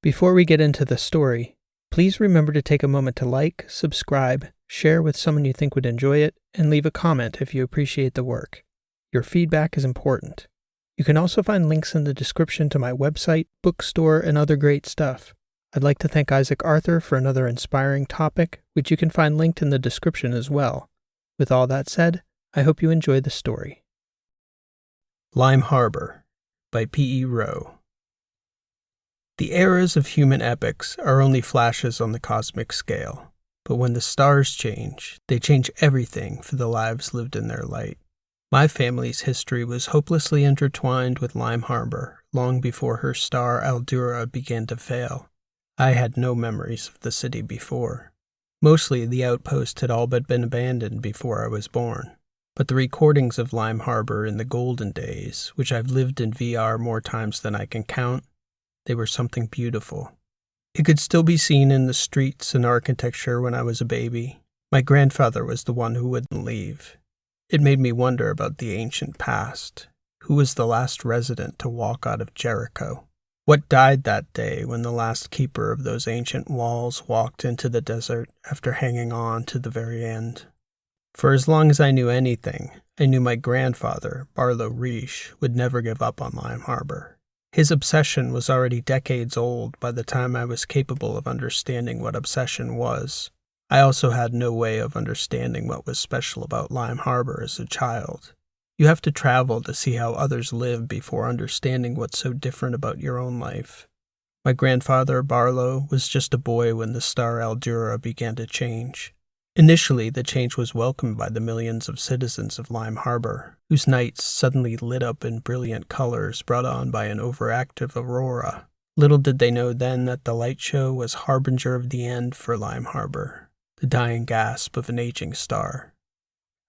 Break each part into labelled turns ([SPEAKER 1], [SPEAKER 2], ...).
[SPEAKER 1] Before we get into the story, please remember to take a moment to like, subscribe, share with someone you think would enjoy it, and leave a comment if you appreciate the work. Your feedback is important. You can also find links in the description to my website, bookstore, and other great stuff. I'd like to thank Isaac Arthur for another inspiring topic, which you can find linked in the description as well. With all that said, I hope you enjoy the story. Lime Harbor by P.E. Rowe. The eras of human epics are only flashes on the cosmic scale, but when the stars change, they change everything for the lives lived in their light. My family's history was hopelessly intertwined with Lime Harbor long before her star Aldura began to fail. I had no memories of the city before. Mostly the outpost had all but been abandoned before I was born. But the recordings of Lime Harbor in the golden days, which I've lived in VR more times than I can count, they were something beautiful. It could still be seen in the streets and architecture when I was a baby. My grandfather was the one who wouldn't leave. It made me wonder about the ancient past. Who was the last resident to walk out of Jericho? What died that day when the last keeper of those ancient walls walked into the desert after hanging on to the very end? For as long as I knew anything, I knew my grandfather, Barlow Reich, would never give up on Lime Harbor. His obsession was already decades old by the time I was capable of understanding what obsession was. I also had no way of understanding what was special about Lime Harbor as a child. You have to travel to see how others live before understanding what's so different about your own life. My grandfather, Barlow, was just a boy when the star Aldura began to change. Initially, the change was welcomed by the millions of citizens of Lime Harbor, whose nights suddenly lit up in brilliant colors brought on by an overactive aurora. Little did they know then that the light show was harbinger of the end for Lime Harbor, the dying gasp of an aging star.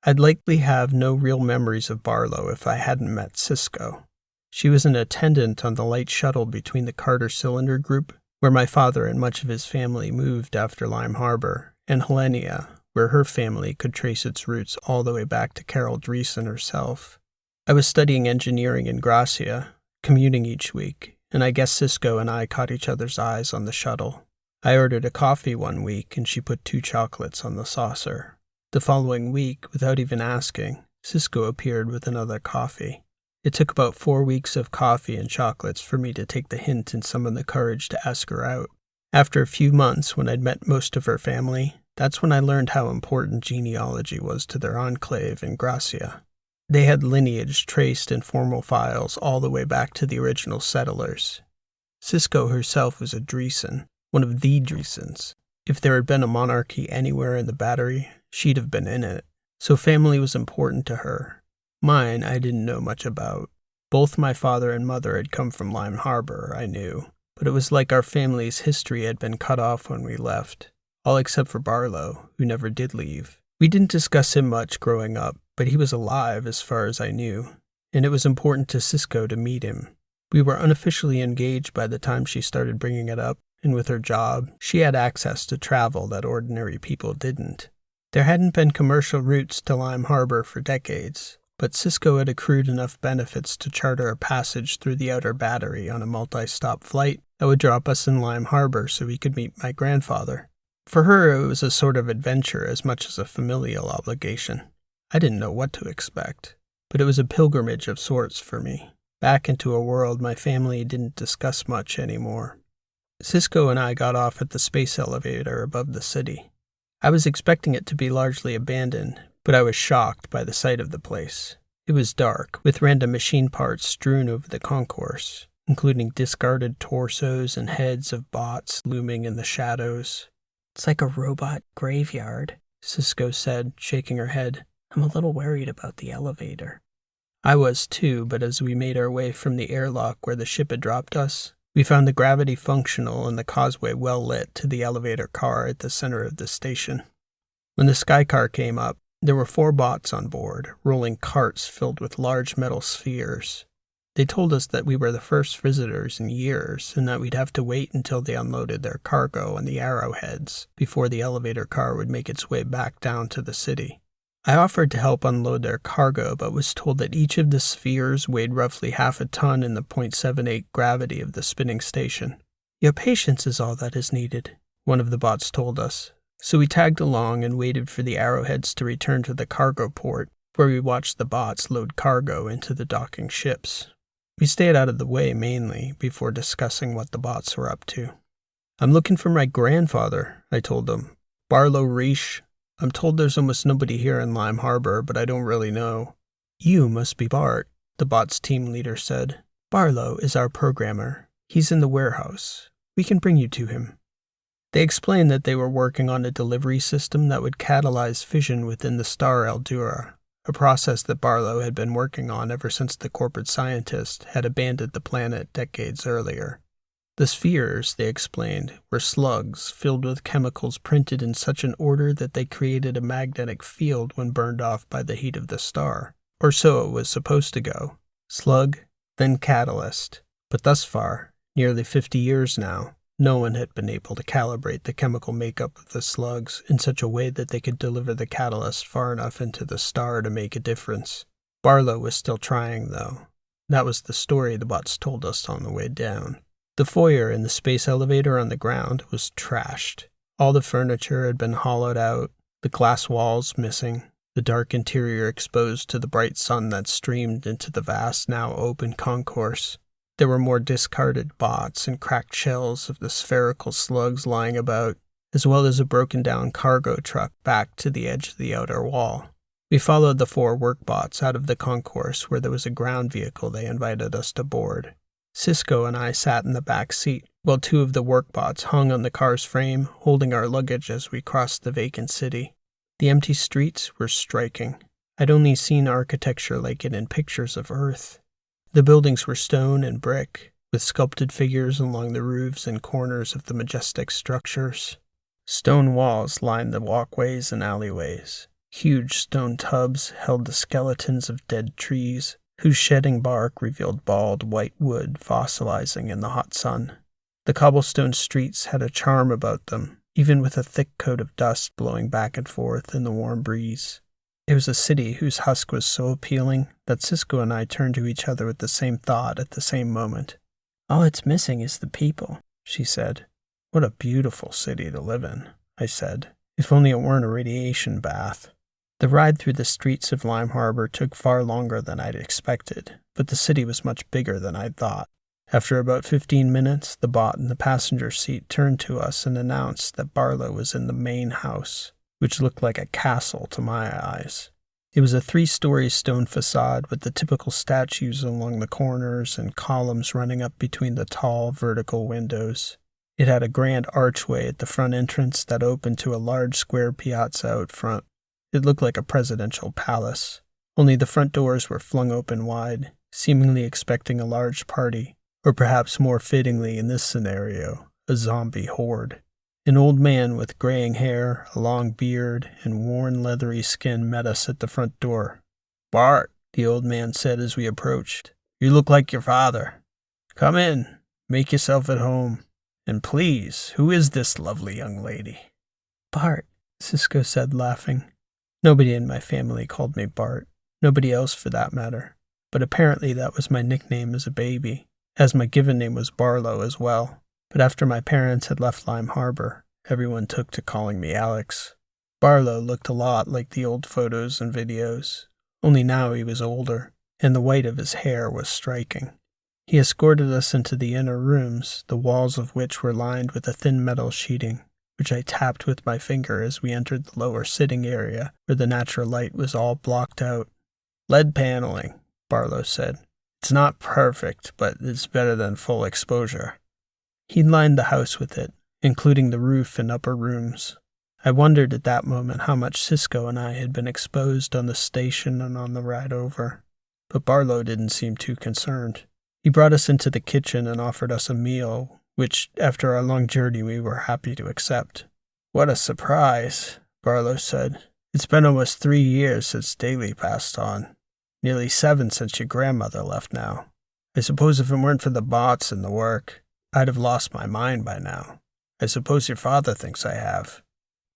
[SPEAKER 1] I'd likely have no real memories of Barlow if I hadn't met Cisco. She was an attendant on the light shuttle between the Carter Cylinder Group, where my father and much of his family moved after Lime Harbor, and Helenia, where her family could trace its roots all the way back to Carol Dreesen herself. I was studying engineering in Gracia, commuting each week, and I guess Cisco and I caught each other's eyes on the shuttle. I ordered a coffee one week, and she put 2 chocolates on the saucer. The following week, without even asking, Cisco appeared with another coffee. It took about 4 weeks of coffee and chocolates for me to take the hint and summon the courage to ask her out. After a few months, when I'd met most of her family, that's when I learned how important genealogy was to their enclave in Gracia. They had lineage traced in formal files all the way back to the original settlers. Cisco herself was a Dreesen, one of the Dreesens. If there had been a monarchy anywhere in the Battery, she'd have been in it. So family was important to her. Mine I didn't know much about. Both my father and mother had come from Lime Harbor, I knew, but it was like our family's history had been cut off when we left. All except for Barlow, who never did leave. We didn't discuss him much growing up, but he was alive as far as I knew, and it was important to Cisco to meet him. We were unofficially engaged by the time she started bringing it up, and with her job, she had access to travel that ordinary people didn't. There hadn't been commercial routes to Lime Harbor for decades, but Cisco had accrued enough benefits to charter a passage through the Outer Battery on a multi-stop flight that would drop us in Lime Harbor so we could meet my grandfather. For her, it was a sort of adventure as much as a familial obligation. I didn't know what to expect, but it was a pilgrimage of sorts for me, back into a world my family didn't discuss much anymore. Cisco and I got off at the space elevator above the city. I was expecting it to be largely abandoned, but I was shocked by the sight of the place. It was dark, with random machine parts strewn over the concourse, including discarded torsos and heads of bots looming in the shadows. "It's like a robot graveyard," Cisco said, shaking her head. "I'm a little worried about the elevator." I was too, but as we made our way from the airlock where the ship had dropped us, we found the gravity functional and the causeway well lit to the elevator car at the center of the station. When the sky car came up, there were 4 bots on board, rolling carts filled with large metal spheres. They told us that we were the first visitors in years, and that we'd have to wait until they unloaded their cargo on the arrowheads before the elevator car would make its way back down to the city. I offered to help unload their cargo, but was told that each of the spheres weighed roughly half a ton in the .78 gravity of the spinning station. Your patience is all that is needed, one of the bots told us. So we tagged along and waited for the arrowheads to return to the cargo port, where we watched the bots load cargo into the docking ships. We stayed out of the way mainly before discussing what the bots were up to. I'm looking for my grandfather, I told them. Barlow Reish. I'm told there's almost nobody here in Lime Harbor, but I don't really know. You must be Bart, the bot's team leader said. Barlow is our programmer. He's in the warehouse. We can bring you to him. They explained that they were working on a delivery system that would catalyze fission within the star Eldura, a process that Barlow had been working on ever since the corporate scientist had abandoned the planet decades earlier. The spheres, they explained, were slugs filled with chemicals printed in such an order that they created a magnetic field when burned off by the heat of the star. Or so it was supposed to go. Slug, then catalyst. But thus far, nearly 50 years now, no one had been able to calibrate the chemical makeup of the slugs in such a way that they could deliver the catalyst far enough into the star to make a difference. Barlow was still trying, though. That was the story the bots told us on the way down. The foyer in the space elevator on the ground was trashed. All the furniture had been hollowed out, the glass walls missing, the dark interior exposed to the bright sun that streamed into the vast, now open concourse. There were more discarded bots and cracked shells of the spherical slugs lying about, as well as a broken-down cargo truck back to the edge of the outer wall. We followed the 4 work bots out of the concourse where there was a ground vehicle they invited us to board. Cisco and I sat in the back seat, while 2 of the work bots hung on the car's frame, holding our luggage as we crossed the vacant city. The empty streets were striking. I'd only seen architecture like it in pictures of Earth. The buildings were stone and brick, with sculpted figures along the roofs and corners of the majestic structures. Stone walls lined the walkways and alleyways. Huge stone tubs held the skeletons of dead trees, whose shedding bark revealed bald white wood fossilizing in the hot sun. The cobblestone streets had a charm about them, even with a thick coat of dust blowing back and forth in the warm breeze. It was a city whose husk was so appealing that Cisco and I turned to each other with the same thought at the same moment. All it's missing is the people, she said. What a beautiful city to live in, I said. If only it weren't a radiation bath. The ride through the streets of Lime Harbor took far longer than I'd expected, but the city was much bigger than I'd thought. After about 15 minutes, the bot in the passenger seat turned to us and announced that Barlow was in the main house, which looked like a castle to my eyes. It was a 3-story stone facade with the typical statues along the corners and columns running up between the tall, vertical windows. It had a grand archway at the front entrance that opened to a large square piazza out front. It looked like a presidential palace, only the front doors were flung open wide, seemingly expecting a large party, or perhaps more fittingly in this scenario, a zombie horde. An old man with graying hair, a long beard, and worn leathery skin met us at the front door. "Bart," the old man said as we approached, "you look like your father. Come in, make yourself at home. And please, who is this lovely young lady?" "Bart," Cisco said, laughing. Nobody in my family called me Bart, nobody else for that matter, but apparently that was my nickname as a baby, as my given name was Barlow as well. But after my parents had left Lime Harbor, everyone took to calling me Alex. Barlow looked a lot like the old photos and videos, only now he was older, and the white of his hair was striking. He escorted us into the inner rooms, the walls of which were lined with a thin metal sheeting, which I tapped with my finger as we entered the lower sitting area, where the natural light was all blocked out. "Lead paneling," Barlow said. "It's not perfect, but it's better than full exposure." He'd lined the house with it, including the roof and upper rooms. I wondered at that moment how much Cisco and I had been exposed on the station and on the ride over, but Barlow didn't seem too concerned. He brought us into the kitchen and offered us a meal, which, after our long journey, we were happy to accept. "What a surprise," Barlow said. "It's been almost 3 years since Daly passed on. Nearly 7 since your grandmother left now. I suppose if it weren't for the bots and the work, I'd have lost my mind by now. I suppose your father thinks I have."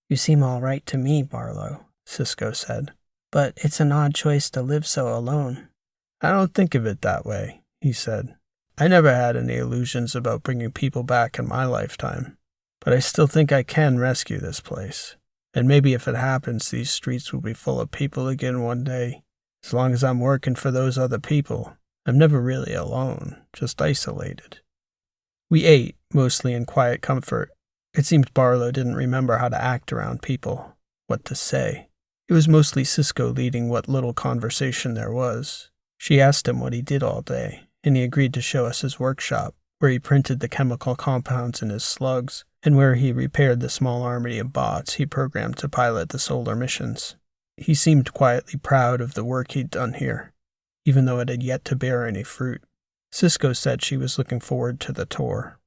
[SPEAKER 1] "You seem all right to me, Barlow," Cisco said. "But it's an odd choice to live so alone." "I don't think of it that way," he said. I never had any illusions about bringing people back in my lifetime, but I still think I can rescue this place. And maybe if it happens, these streets will be full of people again one day. As long as I'm working for those other people, I'm never really alone, just isolated. We ate, mostly in quiet comfort. It seemed Barlow didn't remember how to act around people, what to say. It was mostly Cisco leading what little conversation there was. She asked him what he did all day, and he agreed to show us his workshop, where he printed the chemical compounds in his slugs, and where he repaired the small army of bots he programmed to pilot the solar missions. He seemed quietly proud of the work he'd done here, even though it had yet to bear any fruit. Cisco said she was looking forward to the tour.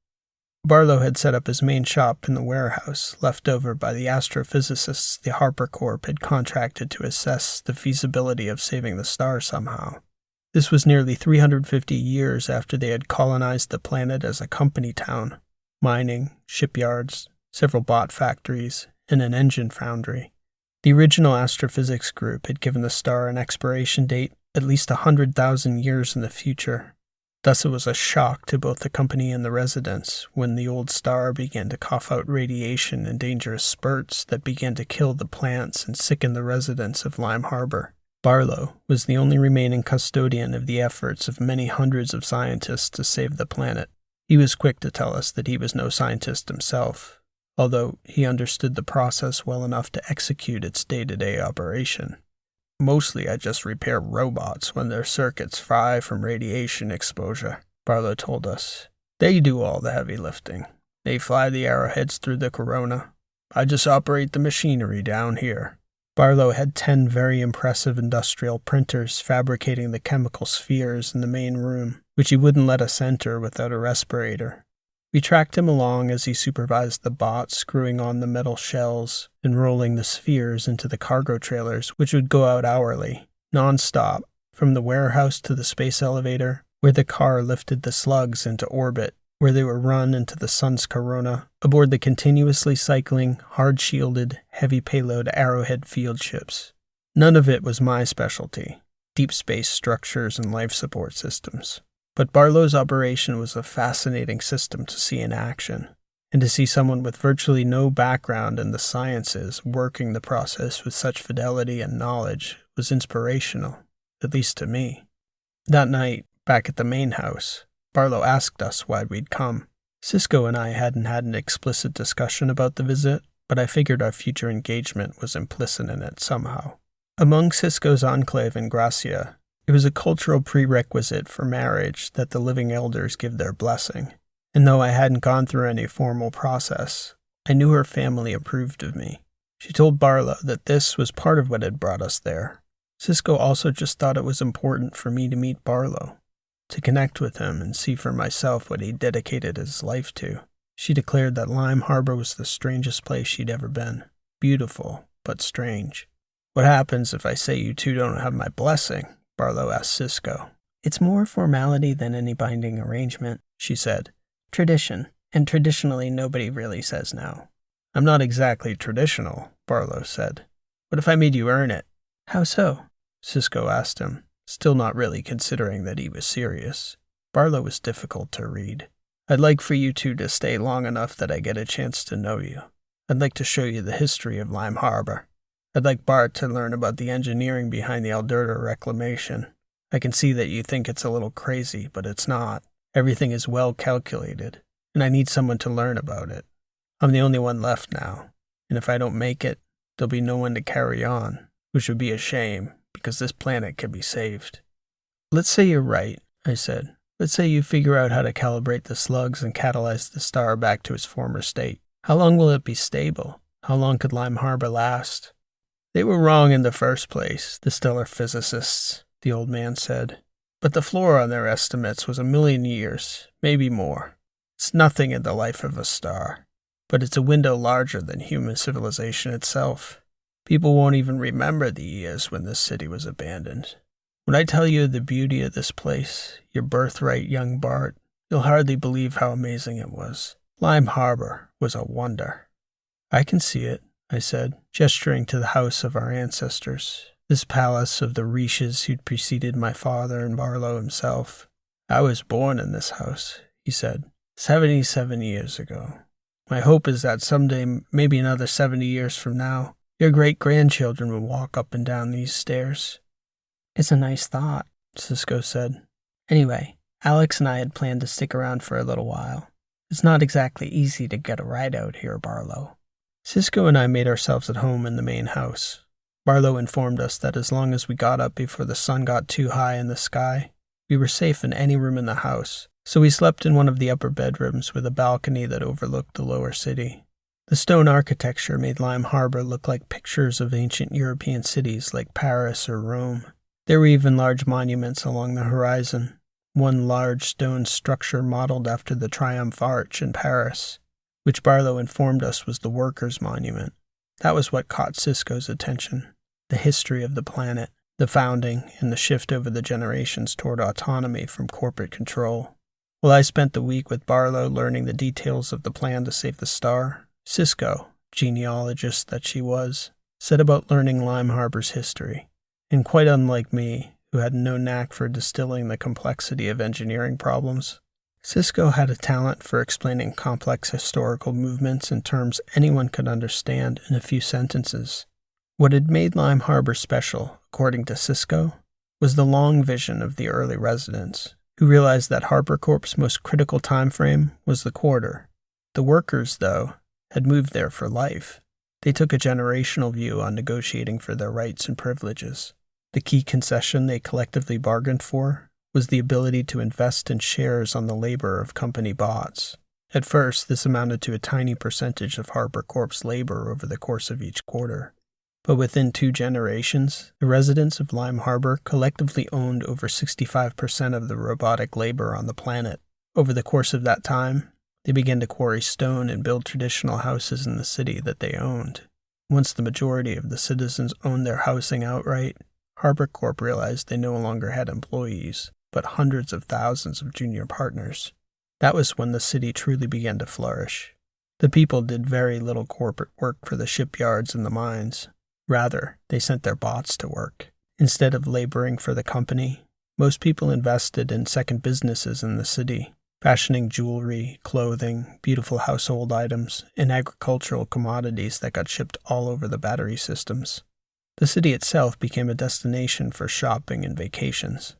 [SPEAKER 1] Barlow had set up his main shop in the warehouse, left over by the astrophysicists the Harper Corp had contracted to assess the feasibility of saving the star somehow. This was nearly 350 years after they had colonized the planet as a company town. Mining, shipyards, several bot factories, and an engine foundry. The original astrophysics group had given the star an expiration date at least 100,000 years in the future. Thus it was a shock to both the company and the residents when the old star began to cough out radiation in dangerous spurts that began to kill the plants and sicken the residents of Lime Harbor. Barlow was the only remaining custodian of the efforts of many hundreds of scientists to save the planet. He was quick to tell us that he was no scientist himself, although he understood the process well enough to execute its day-to-day operation. Mostly I just repair robots when their circuits fry from radiation exposure, Barlow told us. They do all the heavy lifting. They fly the arrowheads through the corona. I just operate the machinery down here. Barlow had 10 very impressive industrial printers fabricating the chemical spheres in the main room, which he wouldn't let us enter without a respirator. We tracked him along as he supervised the bots screwing on the metal shells and rolling the spheres into the cargo trailers, which would go out hourly, non-stop, from the warehouse to the space elevator, where the car lifted the slugs into orbit, where they were run into the sun's corona, aboard the continuously cycling, hard-shielded, heavy-payload Arrowhead field ships. None of it was my specialty, deep space structures and life support systems. But Barlow's operation was a fascinating system to see in action, and to see someone with virtually no background in the sciences working the process with such fidelity and knowledge was inspirational, at least to me. That night, back at the main house, Barlow asked us why we'd come. Cisco and I hadn't had an explicit discussion about the visit, but I figured our future engagement was implicit in it somehow. Among Cisco's enclave in Gracia, it was a cultural prerequisite for marriage that the living elders give their blessing, and though I hadn't gone through any formal process, I knew her family approved of me. She told Barlow that this was part of what had brought us there. Cisco also just thought it was important for me to meet Barlow, to connect with him and see for myself what he dedicated his life to. She declared that Lime Harbor was the strangest place she'd ever been. Beautiful, but strange. What happens if I say you two don't have my blessing? Barlow asked Cisco. It's more formality than any binding arrangement, she said. Tradition, and traditionally nobody really says no. I'm not exactly traditional, Barlow said. What if I made you earn it? How so? Cisco asked him, still not really considering that he was serious. Barlow was difficult to read. I'd like for you two to stay long enough that I get a chance to know you. I'd like to show you the history of Lime Harbor. I'd like Bart to learn about the engineering behind the Alberta reclamation. I can see that you think it's a little crazy, but it's not. Everything is well calculated, and I need someone to learn about it. I'm the only one left now, and if I don't make it, there'll be no one to carry on, which would be a shame, because this planet can be saved. Let's say you're right, I said. Let's say you figure out how to calibrate the slugs and catalyze the star back to its former state. How long will it be stable? How long could Lime Harbor last? They were wrong in the first place, the stellar physicists, the old man said. But the floor on their estimates was 1,000,000 years, maybe more. It's nothing in the life of a star, but it's a window larger than human civilization itself. People won't even remember the years when this city was abandoned. When I tell you the beauty of this place, your birthright, young Bart, you'll hardly believe how amazing it was. Lime Harbor was a wonder. I can see it, I said, gesturing to the house of our ancestors, this palace of the Riches who'd preceded my father and Barlow himself. I was born in this house, he said, 77 years ago. My hope is that someday, maybe another 70 years from now, your great-grandchildren will walk up and down these stairs. It's a nice thought, Cisco said. Anyway, Alex and I had planned to stick around for a little while. It's not exactly easy to get a ride out here, Barlow. Cisco and I made ourselves at home in the main house. Barlow informed us that as long as we got up before the sun got too high in the sky, we were safe in any room in the house, so we slept in one of the upper bedrooms with a balcony that overlooked the lower city. The stone architecture made Lime Harbor look like pictures of ancient European cities like Paris or Rome. There were even large monuments along the horizon, one large stone structure modeled after the Triumph Arch in Paris, which Barlow informed us was the Workers' Monument. That was what caught Cisco's attention, the history of the planet, the founding, and the shift over the generations toward autonomy from corporate control. While I spent the week with Barlow learning the details of the plan to save the star, Cisco, genealogist that she was, set about learning Lime Harbor's history. And quite unlike me, who had no knack for distilling the complexity of engineering problems, Cisco had a talent for explaining complex historical movements in terms anyone could understand in a few sentences. What had made Lime Harbor special, according to Cisco, was the long vision of the early residents, who realized that Harbor Corp's most critical time frame was the quarter. The workers, though, had moved there for life. They took a generational view on negotiating for their rights and privileges. The key concession they collectively bargained for was the ability to invest in shares on the labor of company bots. At first, this amounted to a tiny percentage of Harbor Corp's labor over the course of each quarter. But within 2 generations, the residents of Lime Harbor collectively owned over 65% of the robotic labor on the planet. Over the course of that time, they began to quarry stone and build traditional houses in the city that they owned. Once the majority of the citizens owned their housing outright, Harbor Corp realized they no longer had employees, but hundreds of thousands of junior partners. That was when the city truly began to flourish. The people did very little corporate work for the shipyards and the mines. Rather, they sent their bots to work. Instead of laboring for the company, most people invested in second businesses in the city, fashioning jewelry, clothing, beautiful household items, and agricultural commodities that got shipped all over the battery systems. The city itself became a destination for shopping and vacations.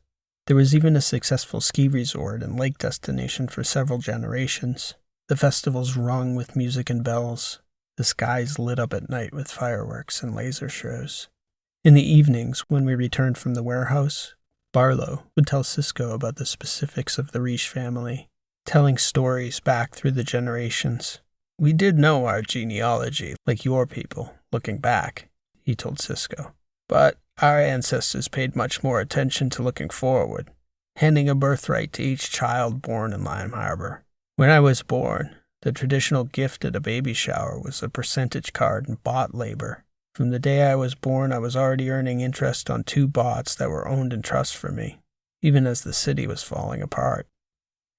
[SPEAKER 1] There was even a successful ski resort and lake destination for several generations. The festivals rung with music and bells. The skies lit up at night with fireworks and laser shows. In the evenings, when we returned from the warehouse, Barlow would tell Cisco about the specifics of the Riche family, telling stories back through the generations. We did know our genealogy, like your people, looking back, he told Cisco. But our ancestors paid much more attention to looking forward, handing a birthright to each child born in Lime Harbor. When I was born, the traditional gift at a baby shower was a percentage card and bot labor. From the day I was born, I was already earning interest on 2 bots that were owned in trust for me, even as the city was falling apart.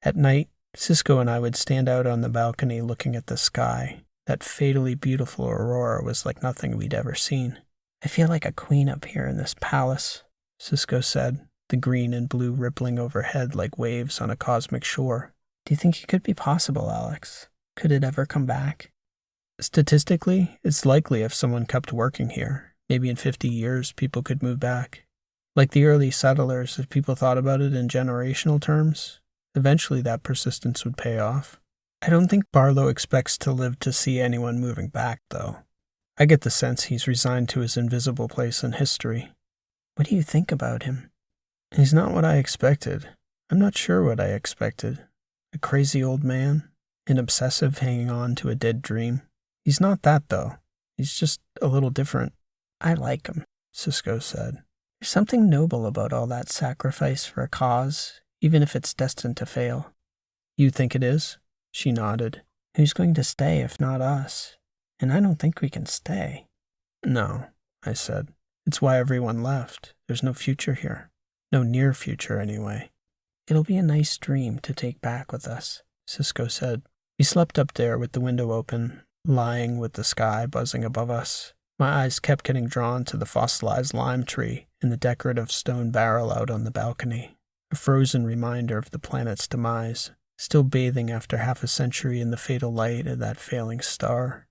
[SPEAKER 1] At night, Cisco and I would stand out on the balcony looking at the sky. That fatally beautiful aurora was like nothing we'd ever seen. I feel like a queen up here in this palace, Cisco said, the green and blue rippling overhead like waves on a cosmic shore. Do you think it could be possible, Alex? Could it ever come back? Statistically, it's likely if someone kept working here. Maybe in 50 years, people could move back. Like the early settlers, if people thought about it in generational terms, eventually that persistence would pay off. I don't think Barlow expects to live to see anyone moving back, though. I get the sense he's resigned to his invisible place in history. What do you think about him? He's not what I expected. I'm not sure what I expected. A crazy old man? An obsessive hanging on to a dead dream? He's not that, though. He's just a little different. I like him, Cisco said. There's something noble about all that sacrifice for a cause, even if it's destined to fail. You think it is? She nodded. Who's going to stay if not us? And I don't think we can stay. No, I said. It's why everyone left. There's no future here. No near future, anyway. It'll be a nice dream to take back with us, Cisco said. We slept up there with the window open, lying with the sky buzzing above us. My eyes kept getting drawn to the fossilized lime tree and the decorative stone barrel out on the balcony. a frozen reminder of the planet's demise, still bathing after half a century in the fatal light of that failing star.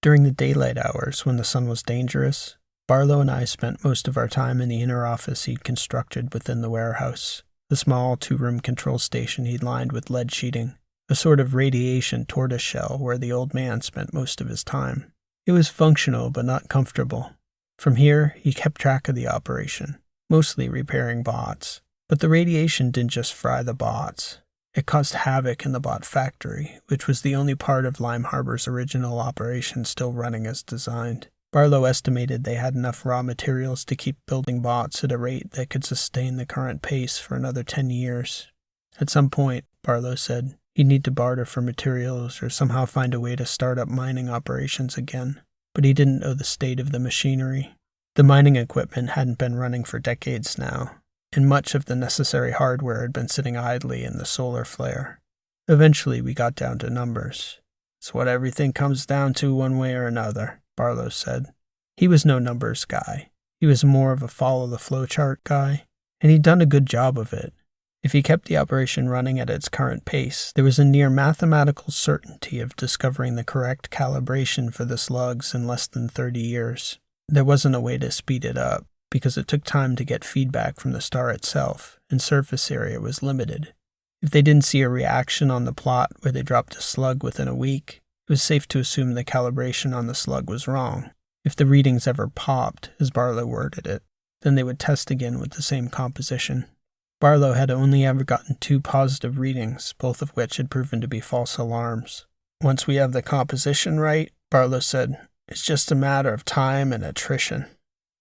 [SPEAKER 1] During the daylight hours, when the sun was dangerous, Barlow and I spent most of our time in the inner office he'd constructed within the warehouse, the small 2-room control station he'd lined with lead sheeting, a sort of radiation tortoiseshell where the old man spent most of his time. It was functional but not comfortable. From here, he kept track of the operation, mostly repairing bots. But the radiation didn't just fry the bots. It caused havoc in the bot factory, which was the only part of Lime Harbor's original operation still running as designed. Barlow estimated they had enough raw materials to keep building bots at a rate that could sustain the current pace for another 10 years. At some point, Barlow said, he'd need to barter for materials or somehow find a way to start up mining operations again. But he didn't know the state of the machinery. The mining equipment hadn't been running for decades now, and much of the necessary hardware had been sitting idly in the solar flare. Eventually, we got down to numbers. It's what everything comes down to one way or another, Barlow said. He was no numbers guy. He was more of a follow-the-flowchart guy, and he'd done a good job of it. If he kept the operation running at its current pace, there was a near mathematical certainty of discovering the correct calibration for the slugs in less than 30 years. There wasn't a way to speed it up, because it took time to get feedback from the star itself, and surface area was limited. If they didn't see a reaction on the plot where they dropped a slug within a week, it was safe to assume the calibration on the slug was wrong. If the readings ever popped, as Barlow worded it, then they would test again with the same composition. Barlow had only ever gotten 2 positive readings, both of which had proven to be false alarms. Once we have the composition right, Barlow said, it's just a matter of time and attrition.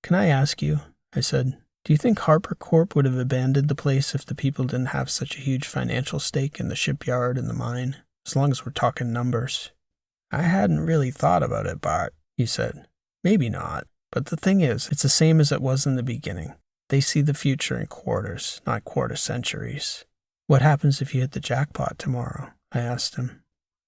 [SPEAKER 1] Can I ask you, I said, do you think Harper Corp would have abandoned the place if the people didn't have such a huge financial stake in the shipyard and the mine, as long as we're talking numbers? I hadn't really thought about it, Bart, he said. Maybe not, but the thing is, it's the same as it was in the beginning. They see the future in quarters, not quarter centuries. What happens if you hit the jackpot tomorrow? I asked him.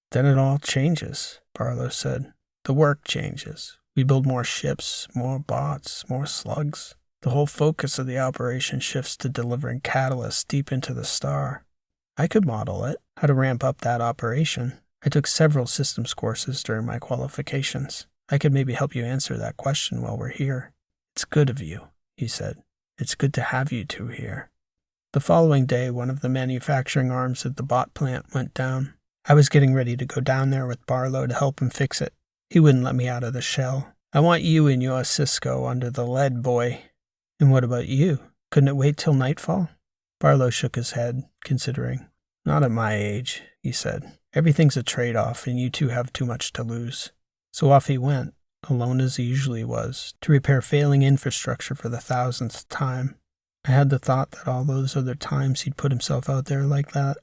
[SPEAKER 1] Then it all changes, Barlow said. The work changes. We build more ships, more bots, more slugs. The whole focus of the operation shifts to delivering catalysts deep into the star. I could model it, how to ramp up that operation. I took several systems courses during my qualifications. I could maybe help you answer that question while we're here. It's good of you, he said. It's good to have you two here. The following day, one of the manufacturing arms of the bot plant went down. I was getting ready to go down there with Barlow to help him fix it. He wouldn't let me out of the shell. I want you and your Cisco under the lead, boy. And what about you? Couldn't it wait till nightfall? Barlow shook his head, considering. Not at my age, he said. Everything's a trade-off, and you two have too much to lose. So off he went, alone as he usually was, to repair failing infrastructure for the 1000th time. I had the thought that all those other times he'd put himself out there like that,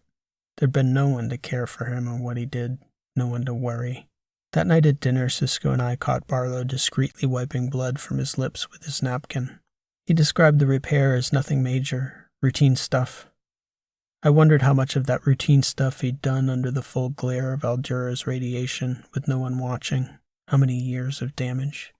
[SPEAKER 1] there'd been no one to care for him or what he did, no one to worry. That night at dinner, Cisco and I caught Barlow discreetly wiping blood from his lips with his napkin. He described the repair as nothing major, routine stuff. I wondered how much of that routine stuff he'd done under the full glare of Aldura's radiation with no one watching. How many years of damage?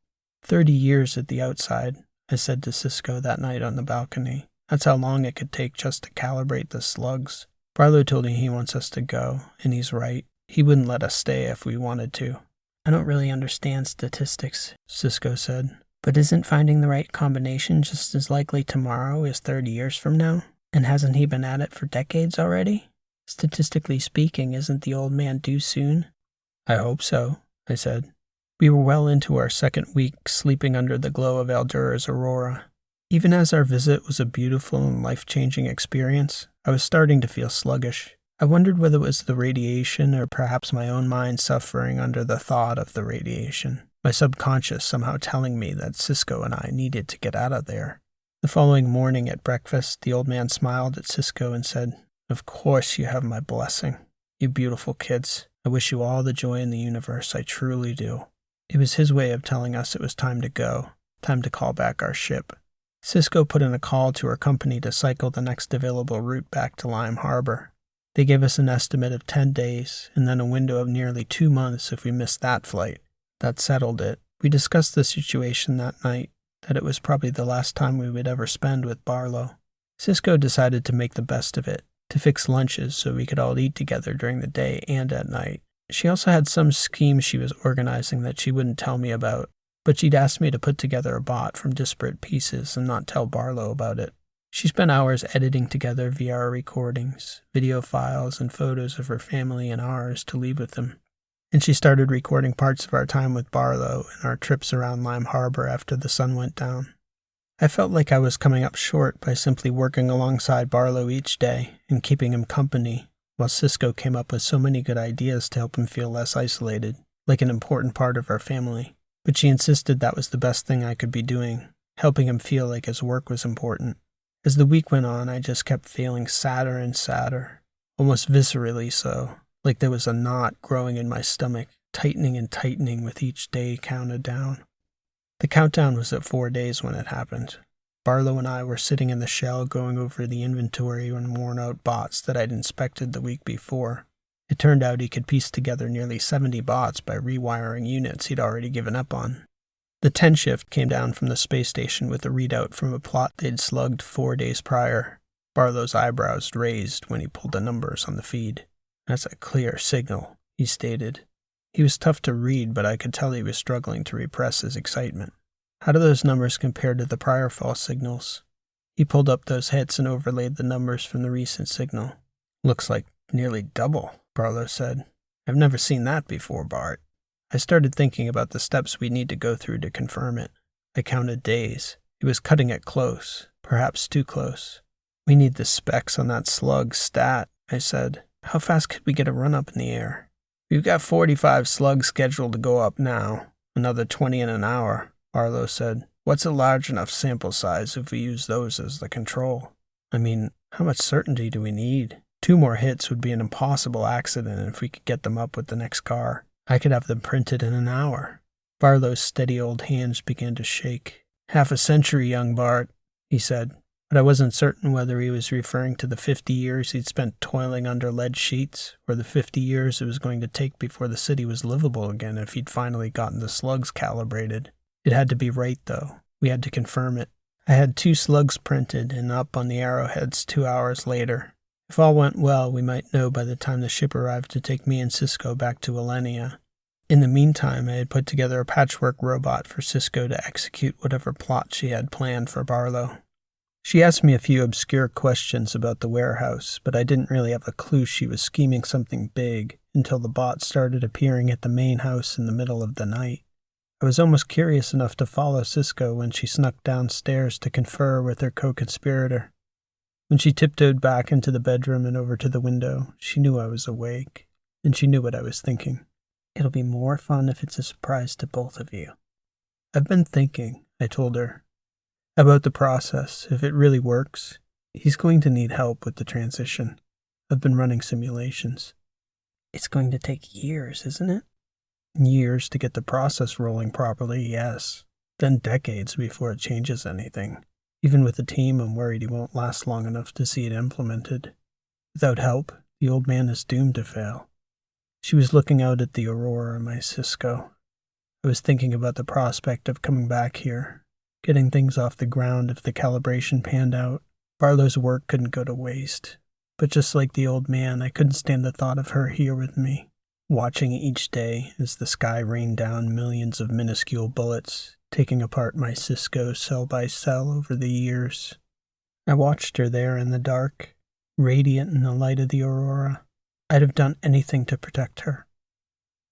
[SPEAKER 1] 30 years at the outside, I said to Cisco that night on the balcony. That's how long it could take just to calibrate the slugs. Barlow told me he wants us to go, and he's right. He wouldn't let us stay if we wanted to. I don't really understand statistics, Cisco said. But isn't finding the right combination just as likely tomorrow as 30 years from now? And hasn't he been at it for decades already? Statistically speaking, isn't the old man due soon? I hope so, I said. We were well into our second week sleeping under the glow of Aldura's aurora. Even as our visit was a beautiful and life-changing experience, I was starting to feel sluggish. I wondered whether it was the radiation or perhaps my own mind suffering under the thought of the radiation, my subconscious somehow telling me that Cisco and I needed to get out of there. The following morning at breakfast, the old man smiled at Cisco and said, Of course you have my blessing. You beautiful kids. I wish you all the joy in the universe. I truly do. It was his way of telling us it was time to go, time to call back our ship. Cisco put in a call to our company to cycle the next available route back to Lime Harbor. They gave us an estimate of 10 days, and then a window of nearly 2 months if we missed that flight. That settled it. We discussed the situation that night, that it was probably the last time we would ever spend with Barlow. Cisco decided to make the best of it, to fix lunches so we could all eat together during the day and at night. She also had some scheme she was organizing that she wouldn't tell me about, but she'd asked me to put together a bot from disparate pieces and not tell Barlow about it. She spent hours editing together VR recordings, video files, and photos of her family and ours to leave with them. And she started recording parts of our time with Barlow and our trips around Lime Harbor after the sun went down. I felt like I was coming up short by simply working alongside Barlow each day and keeping him company, while Cisco came up with so many good ideas to help him feel less isolated, like an important part of our family. But she insisted that was the best thing I could be doing, helping him feel like his work was important. As the week went on, I just kept feeling sadder and sadder, almost viscerally so, like there was a knot growing in my stomach, tightening and tightening with each day counted down. The countdown was at 4 days when it happened. Barlow and I were sitting in the shell going over the inventory and worn-out bots that I'd inspected the week before. It turned out he could piece together nearly 70 bots by rewiring units he'd already given up on. The 10 shift came down from the space station with a readout from a plot they'd slugged 4 days prior. Barlow's eyebrows raised when he pulled the numbers on the feed. "That's a clear signal," he stated. He was tough to read, but I could tell he was struggling to repress his excitement. "How do those numbers compare to the prior false signals?" He pulled up those hits and overlaid the numbers from the recent signal. "Looks like nearly double," Barlow said. "I've never seen that before, Bart." I started thinking about the steps we'd need to go through to confirm it. I counted days. It was cutting it close, perhaps too close. "We need the specs on that slug stat," I said. "How fast could we get a run up in the air?" "We've got 45 slugs scheduled to go up now, another 20 in an hour," Barlow said. "What's a large enough sample size if we use those as the control? I mean, how much certainty do we need? 2 more hits would be an impossible accident if we could get them up with the next car. I could have them printed in an hour." Barlow's steady old hands began to shake. "Half a century, young Bart," he said, but I wasn't certain whether he was referring to the 50 years he'd spent toiling under lead sheets, or the 50 years it was going to take before the city was livable again if he'd finally gotten the slugs calibrated. It had to be right, though. We had to confirm it. I had 2 slugs printed and up on the arrowheads 2 hours later. If all went well, we might know by the time the ship arrived to take me and Cisco back to Elenia. In the meantime, I had put together a patchwork robot for Cisco to execute whatever plot she had planned for Barlow. She asked me a few obscure questions about the warehouse, but I didn't really have a clue she was scheming something big until the bot started appearing at the main house in the middle of the night. I was almost curious enough to follow Cisco when she snuck downstairs to confer with her co-conspirator. When she tiptoed back into the bedroom and over to the window, she knew I was awake, and she knew what I was thinking. "It'll be more fun if it's a surprise to both of you." "I've been thinking," I told her, "about the process. If it really works, he's going to need help with the transition. I've been running simulations." "It's going to take years, isn't it?" "Years to get the process rolling properly, yes. Then decades before it changes anything. Even with a team, I'm worried he won't last long enough to see it implemented. Without help, the old man is doomed to fail." She was looking out at the aurora, my Cisco. I was thinking about the prospect of coming back here, getting things off the ground if the calibration panned out. Barlow's work couldn't go to waste. But just like the old man, I couldn't stand the thought of her here with me, watching each day as the sky rained down millions of minuscule bullets, taking apart my Cisco cell by cell over the years. I watched her there in the dark, radiant in the light of the aurora. I'd have done anything to protect her.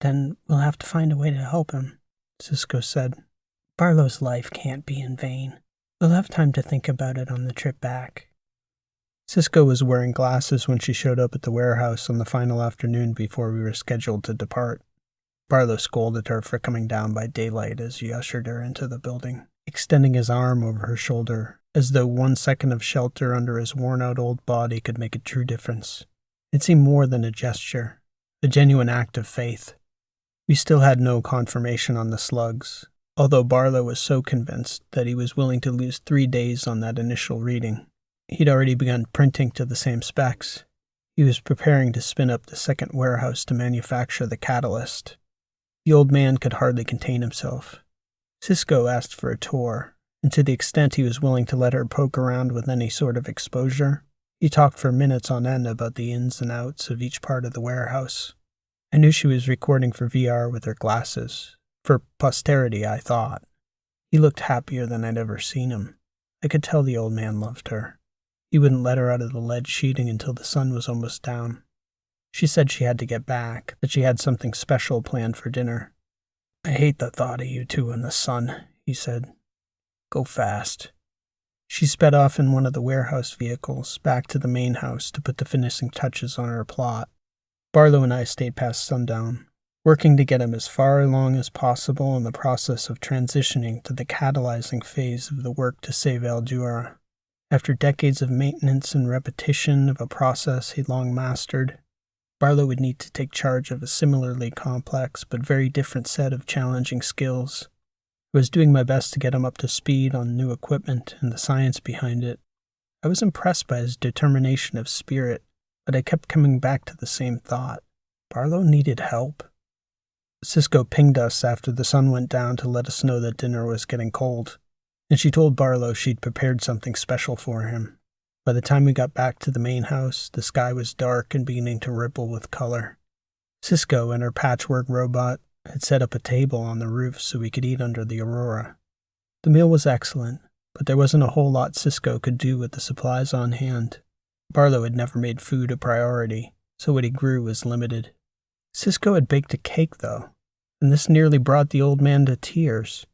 [SPEAKER 1] "Then we'll have to find a way to help him," Cisco said. "Barlow's life can't be in vain. We'll have time to think about it on the trip back." Cisco was wearing glasses when she showed up at the warehouse on the final afternoon before we were scheduled to depart. Barlow scolded her for coming down by daylight as he ushered her into the building, extending his arm over her shoulder, as though 1 second of shelter under his worn-out old body could make a true difference. It seemed more than a gesture, a genuine act of faith. We still had no confirmation on the slugs, although Barlow was so convinced that he was willing to lose 3 days on that initial reading. He'd already begun printing to the same specs. He was preparing to spin up the second warehouse to manufacture the catalyst. The old man could hardly contain himself. Cisco asked for a tour, and to the extent he was willing to let her poke around with any sort of exposure, he talked for minutes on end about the ins and outs of each part of the warehouse. I knew she was recording for VR with her glasses. For posterity, I thought. He looked happier than I'd ever seen him. I could tell the old man loved her. He wouldn't let her out of the lead sheeting until the sun was almost down. She said she had to get back, that she had something special planned for dinner. "I hate the thought of you two in the sun," he said. "Go fast." She sped off in one of the warehouse vehicles, back to the main house to put the finishing touches on her plot. Barlow and I stayed past sundown, working to get him as far along as possible in the process of transitioning to the catalyzing phase of the work to save Eldura. After decades of maintenance and repetition of a process he'd long mastered, Barlow would need to take charge of a similarly complex but very different set of challenging skills. I was doing my best to get him up to speed on new equipment and the science behind it. I was impressed by his determination of spirit, but I kept coming back to the same thought. Barlow needed help. Cisco pinged us after the sun went down to let us know that dinner was getting cold, and she told Barlow she'd prepared something special for him. By the time we got back to the main house, the sky was dark and beginning to ripple with color. Cisco and her patchwork robot had set up a table on the roof so we could eat under the aurora. The meal was excellent, but there wasn't a whole lot Cisco could do with the supplies on hand. Barlow had never made food a priority, so what he grew was limited. Cisco had baked a cake, though, and this nearly brought the old man to tears.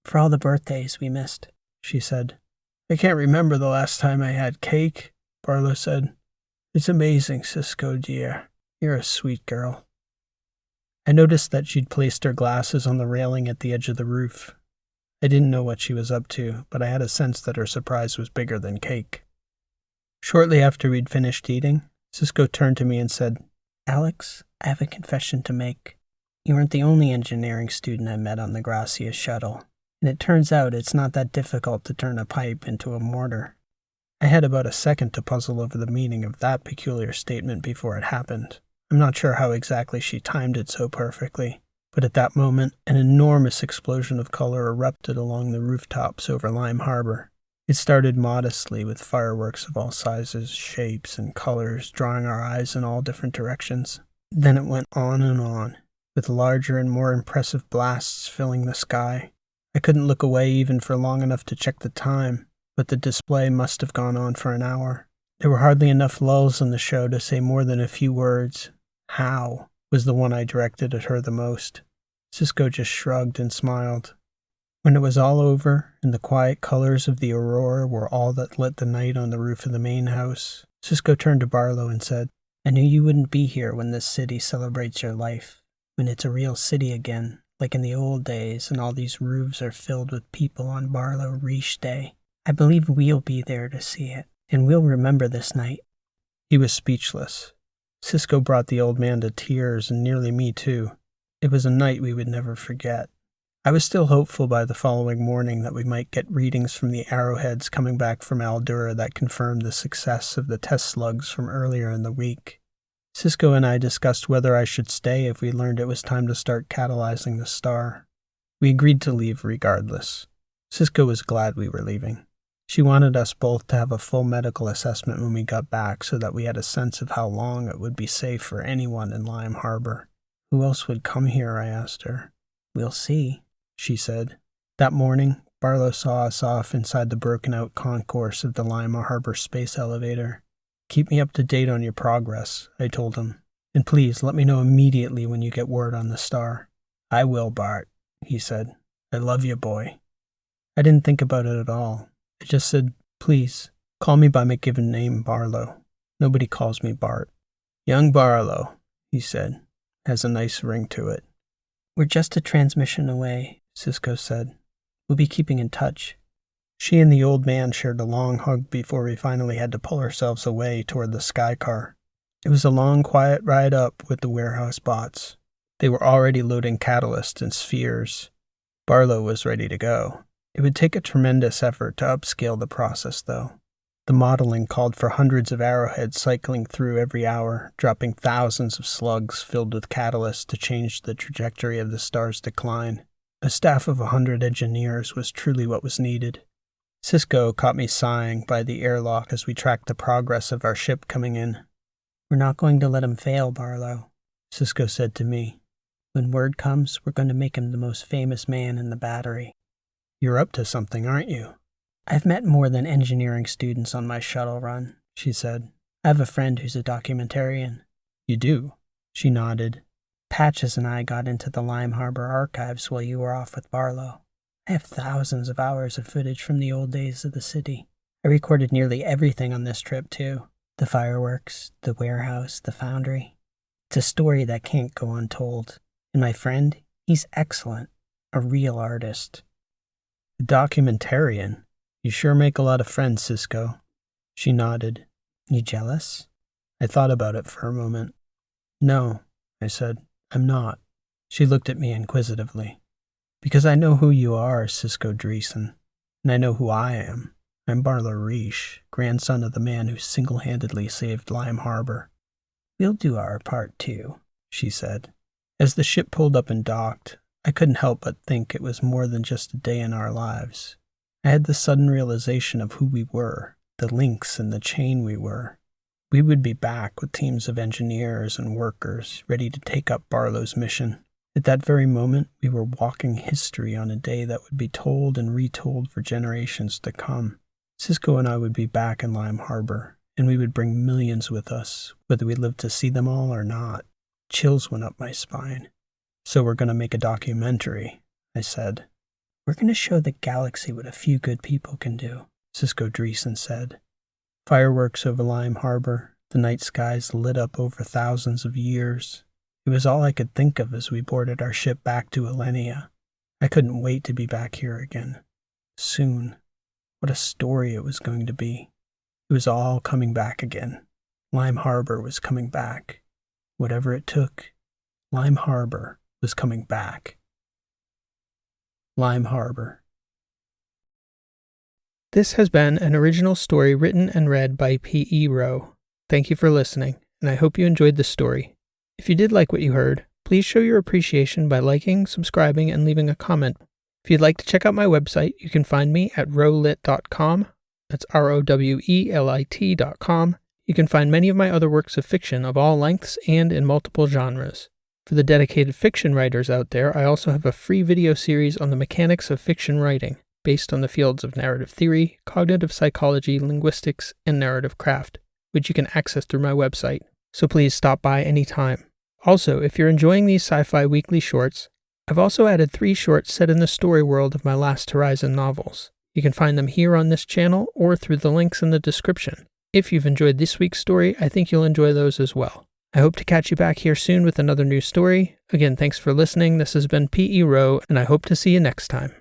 [SPEAKER 1] "For all the birthdays we missed," she said. "I can't remember the last time I had cake," Barlow said. "It's amazing, Cisco dear. You're a sweet girl." I noticed that she'd placed her glasses on the railing at the edge of the roof. I didn't know what she was up to, but I had a sense that her surprise was bigger than cake. Shortly after we'd finished eating, Cisco turned to me and said, "Alex, I have a confession to make. You aren't the only engineering student I met on the Gracia shuttle, and it turns out it's not that difficult to turn a pipe into a mortar." I had about a second to puzzle over the meaning of that peculiar statement before it happened. I'm not sure how exactly she timed it so perfectly, but at that moment, an enormous explosion of color erupted along the rooftops over Lime Harbor. It started modestly with fireworks of all sizes, shapes, and colors, drawing our eyes in all different directions. Then it went on, with larger and more impressive blasts filling the sky. I couldn't look away even for long enough to check the time, but the display must have gone on for an hour. There were hardly enough lulls in the show to say more than a few words. "How" was the one I directed at her the most. Cisco just shrugged and smiled. When it was all over, and the quiet colors of the aurora were all that lit the night on the roof of the main house, Cisco turned to Barlow and said, "I knew you wouldn't be here when this city celebrates your life, when it's a real city again, like in the old days, and all these roofs are filled with people on Barlow Reach Day. I believe we'll be there to see it, and we'll remember this night." He was speechless. Cisco brought the old man to tears, and nearly me too. It was a night we would never forget. I was still hopeful by the following morning that we might get readings from the arrowheads coming back from Eldura that confirmed the success of the test slugs from earlier in the week. Cisco and I discussed whether I should stay if we learned it was time to start catalyzing the star. We agreed to leave regardless. Cisco was glad we were leaving. She wanted us both to have a full medical assessment when we got back so that we had a sense of how long it would be safe for anyone in Lime Harbor. "Who else would come here?" I asked her. "We'll see," she said. That morning, Barlow saw us off inside the broken-out concourse of the Lima Harbor space elevator. "Keep me up to date on your progress," I told him. "And please let me know immediately when you get word on the star." "I will, Bart," he said. "I love you, boy." I didn't think about it at all. I just said, "Please, call me by my given name, Barlow. Nobody calls me Bart." "Young Barlow," he said. "Has a nice ring to it." "We're just a transmission away," Cisco said. "We'll be keeping in touch." She and the old man shared a long hug before we finally had to pull ourselves away toward the sky car. It was a long, quiet ride up with the warehouse bots. They were already loading catalyst and spheres. Barlow was ready to go. It would take a tremendous effort to upscale the process, though. The modeling called for hundreds of arrowheads cycling through every hour, dropping thousands of slugs filled with catalyst to change the trajectory of the star's decline. A staff of 100 engineers was truly what was needed. Cisco caught me sighing by the airlock as we tracked the progress of our ship coming in. "We're not going to let him fail, Barlow," Cisco said to me. "When word comes, we're going to make him the most famous man in the battery." "You're up to something, aren't you?" "I've met more than engineering students on my shuttle run," she said. "I have a friend who's a documentarian." "You do?" She nodded. "Patches and I got into the Lime Harbor archives while you were off with Barlow. I have thousands of hours of footage from the old days of the city. I recorded nearly everything on this trip, too. The fireworks, the warehouse, the foundry. It's a story that can't go untold. And my friend, he's excellent. A real artist." "A documentarian? You sure make a lot of friends, Cisco." She nodded. "You jealous?" I thought about it for a moment. "No," I said, "I'm not." She looked at me inquisitively. "Because I know who you are, Cisco Dreesen, and I know who I am. I'm Barlow Reich, grandson of the man who single-handedly saved Lime Harbor." "We'll do our part, too," she said. As the ship pulled up and docked, I couldn't help but think it was more than just a day in our lives. I had the sudden realization of who we were, the links in the chain we were. We would be back with teams of engineers and workers ready to take up Barlow's mission. At that very moment, we were walking history on a day that would be told and retold for generations to come. Cisco and I would be back in Lime Harbor, and we would bring millions with us, whether we lived to see them all or not. Chills went up my spine. "So we're going to make a documentary," I said. "We're going to show the galaxy what a few good people can do," Cisco Dreesen said. Fireworks over Lime Harbor, the night skies lit up over thousands of years. It was all I could think of as we boarded our ship back to Elenia. I couldn't wait to be back here again. Soon. What a story it was going to be. It was all coming back again. Lime Harbor was coming back. Whatever it took, Lime Harbor was coming back. Lime Harbor. This has been an original story written and read by P.E. Rowe. Thank you for listening, and I hope you enjoyed the story. If you did like what you heard, please show your appreciation by liking, subscribing, and leaving a comment. If you'd like to check out my website, you can find me at rowlit.com. That's ROWELIT.com. You can find many of my other works of fiction of all lengths and in multiple genres. For the dedicated fiction writers out there, I also have a free video series on the mechanics of fiction writing, based on the fields of narrative theory, cognitive psychology, linguistics, and narrative craft, which you can access through my website. So please stop by anytime. Also, if you're enjoying these sci-fi weekly shorts, I've also added 3 shorts set in the story world of my Last Horizon novels. You can find them here on this channel or through the links in the description. If you've enjoyed this week's story, I think you'll enjoy those as well. I hope to catch you back here soon with another new story. Again, thanks for listening. This has been P.E. Rowe, and I hope to see you next time.